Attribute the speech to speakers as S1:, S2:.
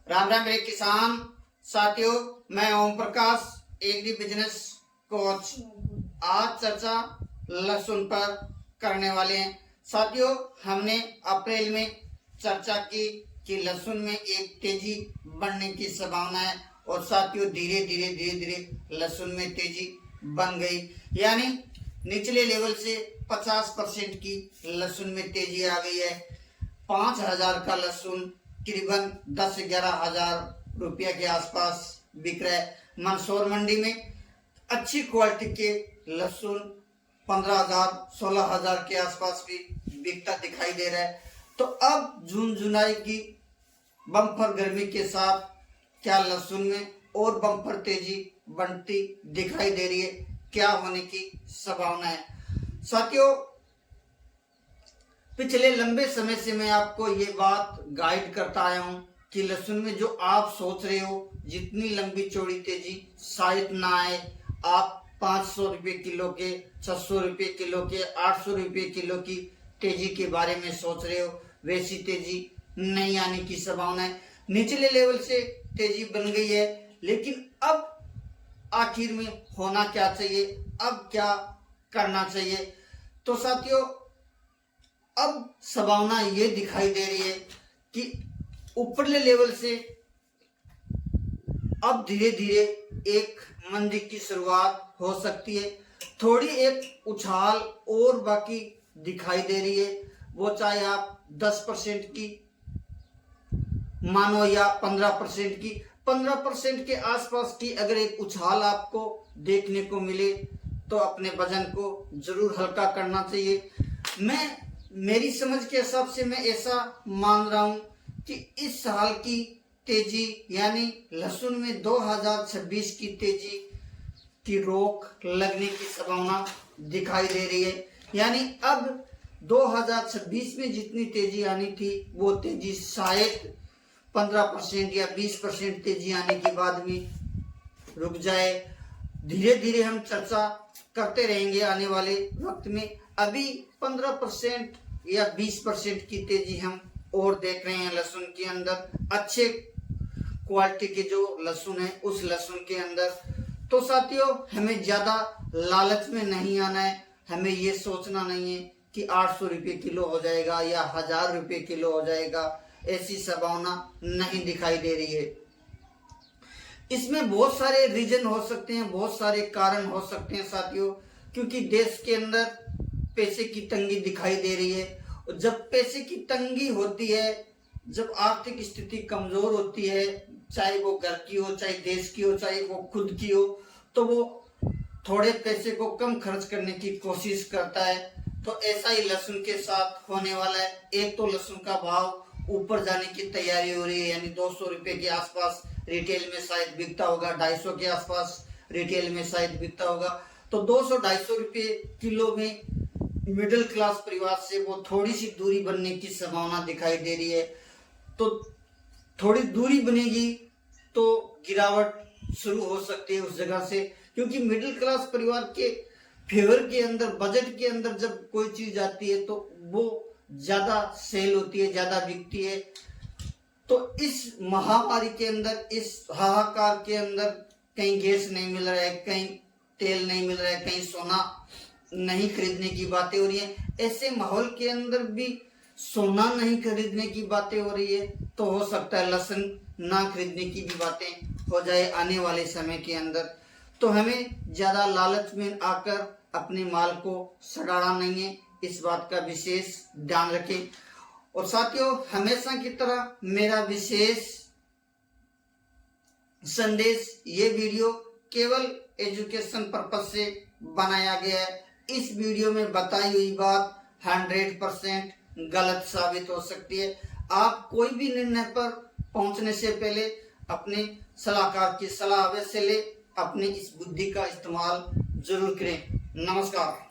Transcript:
S1: राम राम मेरे किसान साथियों, मैं Om Prakash agri business coach. आज चर्चा लहसुन पर करने वाले हैं। साथियों, हमने अप्रैल में चर्चा की कि लहसुन में एक तेजी बढ़ने की संभावना है और साथियों धीरे धीरे लहसुन में तेजी बन गई, यानी निचले लेवल से 50% की लहसुन में तेजी आ गई है। 5,000 का लहसुन करीबन 10-11 हजार रुपया के आसपास बिक रहा है। मंदसौर मंडी में अच्छी क्वालिटी के लहसुन 15,000-16,000 के आसपास भी बिकता दिखाई दे रहा है। तो अब जून जुलाई की बम्पर गर्मी के साथ क्या लहसुन में और बम्पर तेजी बनती दिखाई दे रही है? क्या होने की संभावना है? साथियों, पिछले लंबे समय से मैं आपको ये बात गाइड करता आया हूं कि लहसुन में जो आप सोच रहे हो जितनी लंबी चौड़ी तेजी शायद ना आए। आप 500 रुपये किलो के, 600 रुपये किलो के, 800 रुपये किलो की तेजी के बारे में सोच रहे हो, वैसी तेजी नहीं आने की संभावना है। निचले लेवल से तेजी बन गई है, लेकिन अब आखिर में होना क्या चाहिए, अब क्या करना चाहिए? तो साथियों, अब संभावना ये दिखाई दे रही है कि ऊपरले लेवल से अब धीरे धीरे एक मंदी की शुरुआत हो सकती है। थोड़ी एक उछाल और बाकी दिखाई दे रही है, वो चाहे आप 10% की मानो या 15% की। 15% के आसपास की अगर एक उछाल आपको देखने को मिले तो अपने वजन को जरूर हल्का करना चाहिए। मेरी समझ के हिसाब से मैं ऐसा मान रहा हूं कि इस साल की तेजी यानी लहसुन में 2026 की तेजी की रोक लगने की संभावना दिखाई दे रही है। यानी अब 2026 में जितनी तेजी आनी थी वो तेजी शायद 15% या 20% तेजी आने के बाद में रुक जाए। धीरे धीरे हम चर्चा करते रहेंगे आने वाले वक्त में। अभी 15% या 20% की तेजी हम और देख रहे हैं लहसुन के अंदर, अच्छे क्वालिटी के जो लहसुन है उस लहसुन के अंदर। तो साथियों, हमें ज्यादा लालच में नहीं आना है। हमें ये सोचना नहीं है कि 800 रुपये किलो हो जाएगा या 1,000 रुपये किलो हो जाएगा, ऐसी संभावना नहीं दिखाई दे रही है। इसमें बहुत सारे रीजन हो सकते हैं, बहुत सारे कारण हो सकते हैं साथियों, क्योंकि देश के अंदर पैसे की तंगी दिखाई दे रही है। और जब पैसे की तंगी होती है, जब आर्थिक स्थिति कमजोर होती है, चाहे वो घर की हो, चाहे देश की हो, चाहे वो खुद की हो, तो वो थोड़े पैसे को कम खर्च करने की कोशिश करता है। तो ऐसा ही लहसुन के साथ होने वाला है। एक तो लहसुन का भाव ऊपर जाने की तैयारी हो रही है, यानी 200 रुपये के आसपास रिटेल में शायद बिकता होगा, 250 के आसपास रिटेल में शायद बिकता होगा। तो 200-250 रुपये किलो में मिडिल क्लास परिवार से वो थोड़ी सी दूरी बनने की संभावना दिखाई दे रही है। तो थोड़ी दूरी बनेगी तो गिरावट शुरू हो सकती है उस जगह से, क्योंकि मिडिल क्लास परिवार के फेवर के अंदर, बजट के अंदर जब कोई चीज आती है तो वो ज्यादा सेल होती है, ज्यादा बिकती है। तो इस महामारी के अंदर, इस हाहाकार के अंदर कहीं गैस नहीं मिल रहा है, कहीं तेल नहीं मिल रहा है, कहीं सोना नहीं खरीदने की बातें हो रही है। ऐसे माहौल के अंदर भी सोना नहीं खरीदने की बातें हो रही है, तो हो सकता है लहसुन ना खरीदने की भी बातें हो जाए आने वाले समय के अंदर। तो हमें ज्यादा लालच में आकर अपने माल को सड़ाना नहीं है, इस बात का विशेष ध्यान रखें। और साथियों, हमेशा की तरह मेरा विशेष संदेश, ये वीडियो केवल एजुकेशन पर्पज से बनाया गया है। इस वीडियो में बताई हुई बात 100% गलत साबित हो सकती है। आप कोई भी निर्णय पर पहुंचने से पहले अपने सलाहकार की सलाह अवश्य ले, अपनी इस बुद्धि का इस्तेमाल जरूर करें। नमस्कार।